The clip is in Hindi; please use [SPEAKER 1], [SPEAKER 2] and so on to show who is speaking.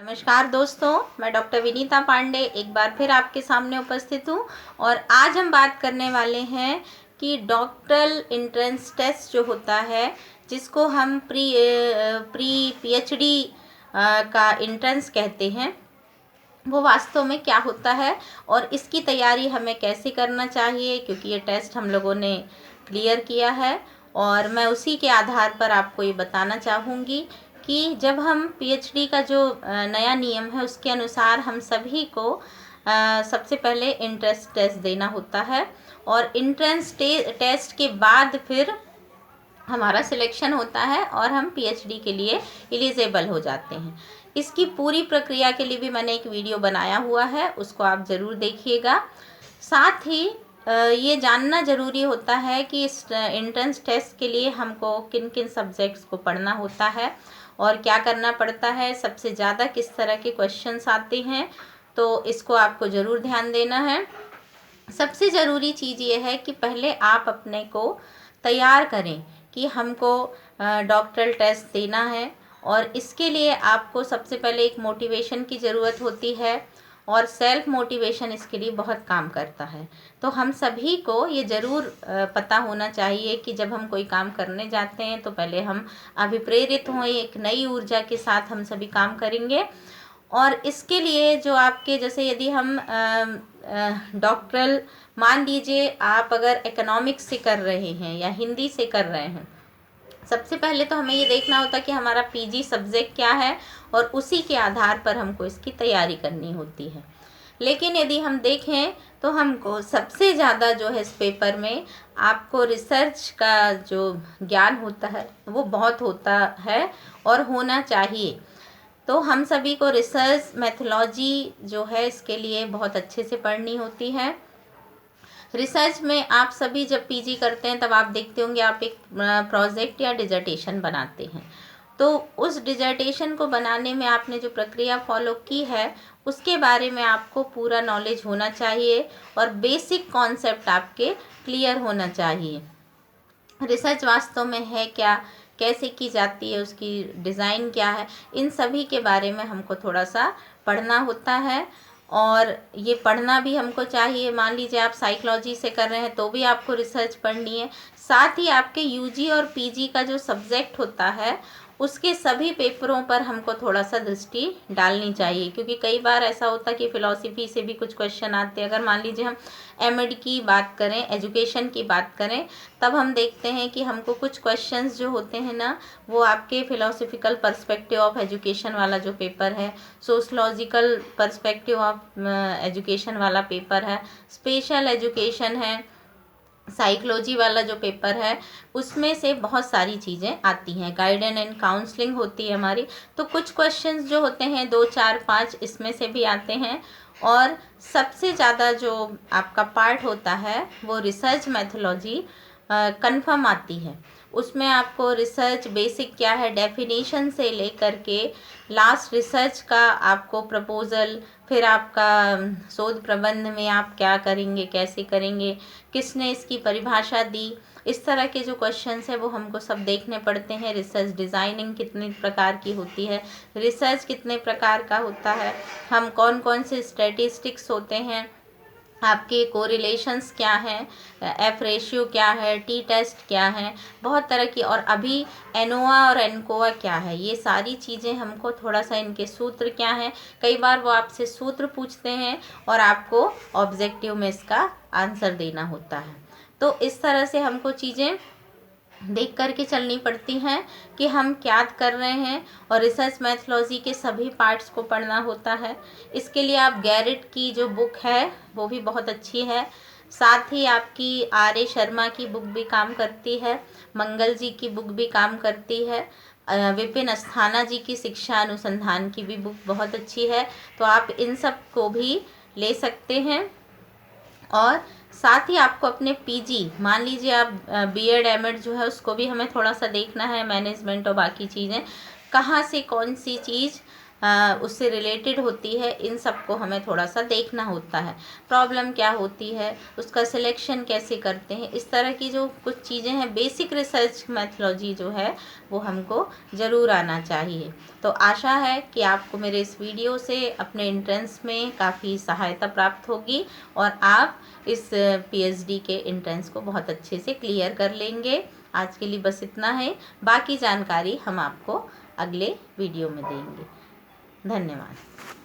[SPEAKER 1] नमस्कार दोस्तों, मैं डॉक्टर विनीता पांडे एक बार फिर आपके सामने उपस्थित हूँ। और आज हम बात करने वाले हैं कि डॉक्टरल एंट्रेंस टेस्ट जो होता है, जिसको हम प्री पीएचडी का एंट्रेंस कहते हैं, वो वास्तव में क्या होता है और इसकी तैयारी हमें कैसे करना चाहिए, क्योंकि ये टेस्ट हम लोगों ने क्लियर किया है। और मैं उसी के आधार पर आपको ये बताना चाहूँगी कि जब हम पीएचडी का जो नया नियम है उसके अनुसार हम सभी को सबसे पहले एंट्रेंस टेस्ट देना होता है, और एंट्रेंस टेस्ट के बाद फिर हमारा सिलेक्शन होता है और हम पीएचडी के लिए एलिजिबल हो जाते हैं। इसकी पूरी प्रक्रिया के लिए भी मैंने एक वीडियो बनाया हुआ है, उसको आप ज़रूर देखिएगा। साथ ही ये जानना ज़रूरी होता है कि इस एंट्रेंस टेस्ट के लिए हमको किन किन सब्जेक्ट्स को पढ़ना होता है और क्या करना पड़ता है, सबसे ज़्यादा किस तरह के क्वेश्चंस आते हैं, तो इसको आपको ज़रूर ध्यान देना है। सबसे ज़रूरी चीज़ ये है कि पहले आप अपने को तैयार करें कि हमको डॉक्टरल टेस्ट देना है, और इसके लिए आपको सबसे पहले एक मोटिवेशन की ज़रूरत होती है, और सेल्फ मोटिवेशन इसके लिए बहुत काम करता है। तो हम सभी को ये ज़रूर पता होना चाहिए कि जब हम कोई काम करने जाते हैं तो पहले हम अभिप्रेरित हों, एक नई ऊर्जा के साथ हम सभी काम करेंगे। और इसके लिए जो आपके, जैसे यदि हम डॉक्टरल, मान लीजिए आप अगर इकोनॉमिक्स से कर रहे हैं या हिंदी से कर रहे हैं, सबसे पहले तो हमें ये देखना होता है कि हमारा पीजी सब्जेक्ट क्या है, और उसी के आधार पर हमको इसकी तैयारी करनी होती है। लेकिन यदि हम देखें तो हमको सबसे ज़्यादा जो है इस पेपर में आपको रिसर्च का जो ज्ञान होता है वो बहुत होता है और होना चाहिए। तो हम सभी को रिसर्च मेथोलॉजी जो है इसके लिए बहुत अच्छे से पढ़नी होती है। रिसर्च में आप सभी जब पीजी करते हैं तब आप देखते होंगे आप एक प्रोजेक्ट या डिजर्टेशन बनाते हैं। तो उस डिजर्टेशन को बनाने में आपने जो प्रक्रिया फॉलो की है उसके बारे में आपको पूरा नॉलेज होना चाहिए, और बेसिक कॉन्सेप्ट आपके क्लियर होना चाहिए। रिसर्च वास्तव में है क्या, कैसे की जाती है, उसकी डिज़ाइन क्या है, इन सभी के बारे में हमको थोड़ा सा पढ़ना होता है। और ये पढ़ना भी हमको चाहिए। मान लीजिए आप साइकोलॉजी से कर रहे हैं तो भी आपको रिसर्च पढ़नी है। साथ ही आपके यूजी और पीजी का जो सब्जेक्ट होता है उसके सभी पेपरों पर हमको थोड़ा सा दृष्टि डालनी चाहिए, क्योंकि कई बार ऐसा होता है कि फ़िलॉसफी से भी कुछ क्वेश्चन आते हैं। अगर मान लीजिए हम एमएड की बात करें, एजुकेशन की बात करें, तब हम देखते हैं कि हमको कुछ क्वेश्चंस जो होते हैं ना, वो आपके फ़िलॉसफिकल पर्सपेक्टिव ऑफ एजुकेशन वाला जो पेपर है, सोशलॉजिकल पर्सपेक्टिव ऑफ एजुकेशन वाला पेपर है, स्पेशल एजुकेशन है, साइकोलॉजी वाला जो पेपर है, उसमें से बहुत सारी चीज़ें आती हैं। गाइडेंस एंड काउंसलिंग होती है हमारी, तो कुछ क्वेश्चंस जो होते हैं 2, 4, 5 इसमें से भी आते हैं। और सबसे ज़्यादा जो आपका पार्ट होता है वो रिसर्च मेथोलॉजी कंफर्म आती है। उसमें आपको रिसर्च बेसिक क्या है, डेफिनेशन से लेकर के लास्ट रिसर्च का आपको प्रपोज़ल, फिर आपका शोध प्रबंध में आप क्या करेंगे, कैसे करेंगे, किसने इसकी परिभाषा दी, इस तरह के जो क्वेश्चंस हैं वो हमको सब देखने पड़ते हैं। रिसर्च डिज़ाइनिंग कितने प्रकार की होती है, रिसर्च कितने प्रकार का होता है, हम कौन कौन से स्टैटिस्टिक्स होते हैं, आपके कोरिलेशंस क्या हैं, एफ रेशियो क्या है, टी टेस्ट क्या है, बहुत तरह की। और अभी एनोवा और एनकोवा क्या है, ये सारी चीज़ें हमको थोड़ा सा, इनके सूत्र क्या हैं, कई बार वो आपसे सूत्र पूछते हैं और आपको ऑब्जेक्टिव में इसका आंसर देना होता है। तो इस तरह से हमको चीज़ें देख कर के चलनी पड़ती हैं कि हम क्या कर रहे हैं। और रिसर्च मैथोलॉजी के सभी पार्ट्स को पढ़ना होता है। इसके लिए आप गैरेट की जो बुक है वो भी बहुत अच्छी है। साथ ही आपकी आर.ए. शर्मा की बुक भी काम करती है, मंगल जी की बुक भी काम करती है, विपिन अस्थाना जी की शिक्षा अनुसंधान की भी बुक बहुत अच्छी है। तो आप इन सब को भी ले सकते हैं। और साथ ही आपको अपने पीजी, मान लीजिए आप बीएड एमएड जो है उसको भी हमें थोड़ा सा देखना है, मैनेजमेंट और बाकी चीज़ें, कहाँ से कौन सी चीज़ उससे रिलेटेड होती है, इन सब को हमें थोड़ा सा देखना होता है। प्रॉब्लम क्या होती है, उसका सिलेक्शन कैसे करते हैं, इस तरह की जो कुछ चीज़ें हैं, बेसिक रिसर्च मैथोलॉजी जो है वो हमको ज़रूर आना चाहिए। तो आशा है कि आपको मेरे इस वीडियो से अपने एंट्रेंस में काफ़ी सहायता प्राप्त होगी और आप इस पीएचडी के एंट्रेंस को बहुत अच्छे से क्लियर कर लेंगे। आज के लिए बस इतना है, बाकी जानकारी हम आपको अगले वीडियो में देंगे। धन्यवाद।